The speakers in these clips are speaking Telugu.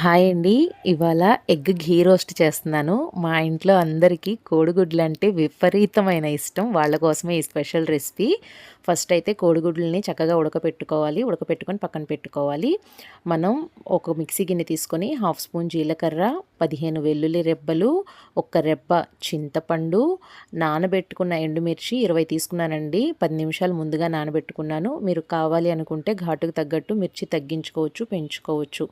హాయ్ అండి. ఇవాళ ఎగ్ ఘీ రోస్ట్ చేస్తున్నాను. మా ఇంట్లో అందరికీ కోడిగుడ్లు అంటే విపరీతమైన ఇష్టం. వాళ్ళ కోసమే ఈ స్పెషల్ రెసిపీ. ఫస్ట్ అయితే కోడిగుడ్లని చక్కగా ఉడకపెట్టుకోవాలి. ఉడకపెట్టుకొని పక్కన పెట్టుకోవాలి. మనం ఒక మిక్సీ గిన్నె తీసుకొని హాఫ్ స్పూన్ జీలకర్ర, 15 వెల్లుల్లి రెబ్బలు, ఒక్క రెబ్బ చింతపండు, నానబెట్టుకున్న ఎండుమిర్చి 20 తీసుకున్నానండి. 10 నిమిషాలు ముందుగా నానబెట్టుకున్నాను. మీరు కావాలి అనుకుంటే ఘాటుకు తగ్గట్టు మిర్చి తగ్గించుకోవచ్చు, పెంచుకోవచ్చు.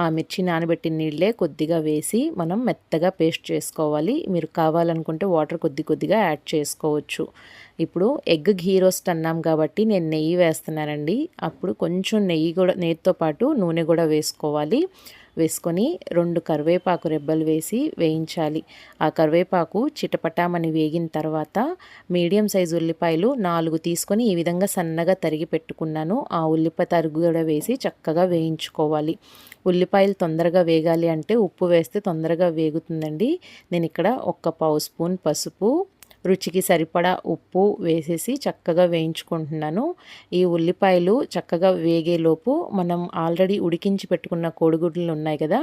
ఆ మిర్చి నానబెట్టిన నీళ్ళే కొద్దిగా వేసి మనం మెత్తగా పేస్ట్ చేసుకోవాలి. మీరు కావాలనుకుంటే వాటర్ కొద్దిగా యాడ్ చేసుకోవచ్చు. ఇప్పుడు ఎగ్ ఘీ రోస్ట్ అన్నాం కాబట్టి నేను నెయ్యి వేస్తున్నానండి. అప్పుడు కొంచెం నెయ్యితో పాటు నూనె కూడా వేసుకోవాలి. వేసుకొని 2 కరివేపాకు రెబ్బలు వేసి వేయించాలి. ఆ కరివేపాకు చిటపటామని వేగిన తర్వాత మీడియం సైజు ఉల్లిపాయలు 4 తీసుకొని ఈ విధంగా సన్నగా తరిగి పెట్టుకున్నాను. ఆ ఉల్లిపాయ తరుగు కూడా వేసి చక్కగా వేయించుకోవాలి. ఉల్లిపాయలు తొందరగా వేగాలి అంటే ఉప్పు వేస్తే తొందరగా వేగుతుందండి. నేను ఇక్కడ 1 పావు స్పూన్ పసుపు, రుచికి సరిపడా ఉప్పు వేసేసి చక్కగా వేయించుకుంటున్నాను. ఈ ఉల్లిపాయలు చక్కగా వేగేలోపు మనం ఆల్రెడీ ఉడికించి పెట్టుకున్న కోడిగుడ్లు ఉన్నాయి కదా,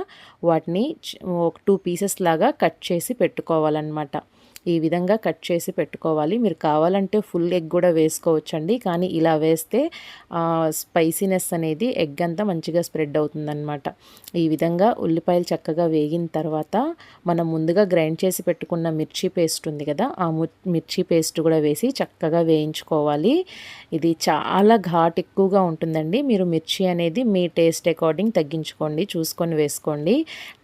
వాటిని ఒక 2 పీసెస్ లాగా కట్ చేసి పెట్టుకోవాలన్నమాట. ఈ విధంగా కట్ చేసి పెట్టుకోవాలి. మీరు కావాలంటే ఫుల్ ఎగ్ కూడా వేసుకోవచ్చండి. కానీ ఇలా వేస్తే స్పైసీనెస్ అనేది ఎగ్ అంతా మంచిగా స్ప్రెడ్ అవుతుందన్నమాట. ఈ విధంగా ఉల్లిపాయలు చక్కగా వేగిన తర్వాత మనం ముందుగా గ్రైండ్ చేసి పెట్టుకున్న మిర్చి పేస్ట్ ఉంది కదా, ఆ మిర్చి పేస్ట్ కూడా వేసి చక్కగా వేయించుకోవాలి. ఇది చాలా ఘాట్ ఎక్కువగా ఉంటుందండి. మీరు మిర్చి అనేది మీ టేస్ట్ అకార్డింగ్ తగ్గించుకోండి, చూసుకొని వేసుకోండి.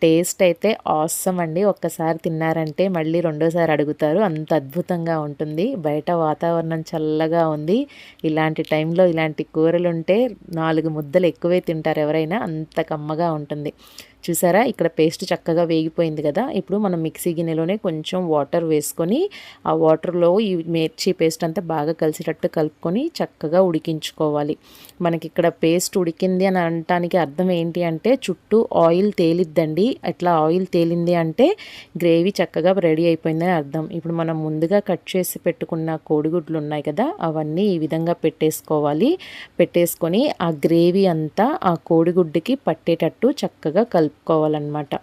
టేస్ట్ అయితే ఆసమ్ అండి. ఒక్కసారి తిన్నారంటే మళ్ళీ రెండోసారి అడుగుతారు, అంత అద్భుతంగా ఉంటుంది. బయట వాతావరణం చల్లగా ఉంది. ఇలాంటి టైంలో ఇలాంటి కూరలు ఉంటే 4 ముద్దలు ఎక్కువే తింటారు ఎవరైనా, అంత కమ్మగా ఉంటుంది. చూసారా, ఇక్కడ పేస్ట్ చక్కగా వేగిపోయింది కదా. ఇప్పుడు మనం మిక్సీ గిన్నెలోనే కొంచెం వాటర్ వేసుకొని ఆ వాటర్లో ఈ మిర్చి పేస్ట్ అంతా బాగా కలిసేటట్టు కలుపుకొని చక్కగా ఉడికించుకోవాలి. మనకి ఇక్కడ పేస్ట్ ఉడికింది అని అనటానికి అర్థం ఏంటి అంటే చుట్టూ ఆయిల్ తేలిద్దండి. అట్లా ఆయిల్ తేలింది అంటే గ్రేవీ చక్కగా రెడీ అయిపోయిందని అర్థం. ఇప్పుడు మనం ముందుగా కట్ చేసి పెట్టుకున్న కోడిగుడ్లు ఉన్నాయి కదా, అవన్నీ ఈ విధంగా పెట్టేసుకొని ఆ గ్రేవీ అంతా ఆ కోడిగుడ్డుకి పట్టేటట్టు చక్కగా కలుపుకోవాలన్నమాట.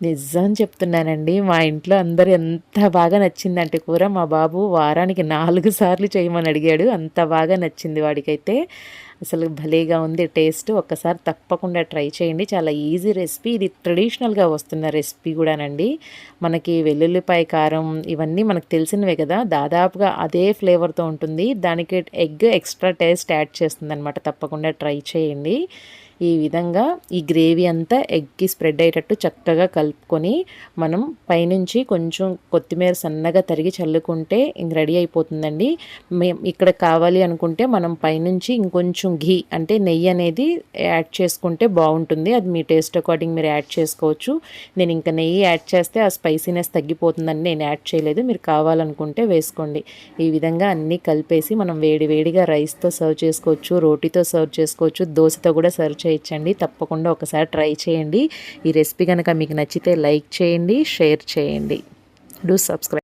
నిజం చెప్తున్నానండి, మా ఇంట్లో అందరూ ఎంత బాగా నచ్చిందంటే కూర, మా బాబు వారానికి 4 సార్లు చేయమని అడిగాడు. అంత బాగా నచ్చింది వాడికైతే. అసలు భలేగా ఉంది టేస్ట్. ఒక్కసారి తప్పకుండా ట్రై చేయండి. చాలా ఈజీ రెసిపీ. ఇది ట్రెడిషనల్గా వస్తున్న రెసిపీ కూడానండి. మనకి వెల్లుల్లిపాయ కారం ఇవన్నీ మనకు తెలిసినవే కదా, దాదాపుగా అదే ఫ్లేవర్తో ఉంటుంది. దానికి ఎగ్ ఎక్స్ట్రా టేస్ట్ యాడ్ చేస్తుంది అనమాట. తప్పకుండా ట్రై చేయండి. ఈ విధంగా ఈ గ్రేవీ అంతా ఎగ్కి స్ప్రెడ్ అయ్యేటట్టు చక్కగా కలుపుకొని మనం పైనుంచి కొంచెం కొత్తిమీర సన్నగా తరిగి చల్లుకుంటే ఇంక రెడీ అయిపోతుందండి. ఇక్కడ కావాలి అనుకుంటే మనం పైనుంచి ఇంకొంచెం ఘీ అంటే నెయ్యి అనేది యాడ్ చేసుకుంటే బాగుంటుంది. అది మీ టేస్ట్ అకార్డింగ్ మీరు యాడ్ చేసుకోవచ్చు. నేను ఇంకా నెయ్యి యాడ్ చేస్తే ఆ స్పైసీనెస్ తగ్గిపోతుందని నేను యాడ్ చేయలేదు. మీరు కావాలనుకుంటే వేసుకోండి. ఈ విధంగా అన్నీ కలిపేసి మనం వేడివేడిగా రైస్తో సర్వ్ చేసుకోవచ్చు, రోటీతో సర్వ్ చేసుకోవచ్చు, దోశతో కూడా సర్వ్ చేయొచ్చండి. తప్పకుండా ఒకసారి ట్రై చేయండి. ఈ రెసిపీ కనుక మీకు నచ్చితే లైక్ చేయండి, షేర్ చేయండి. Do subscribe.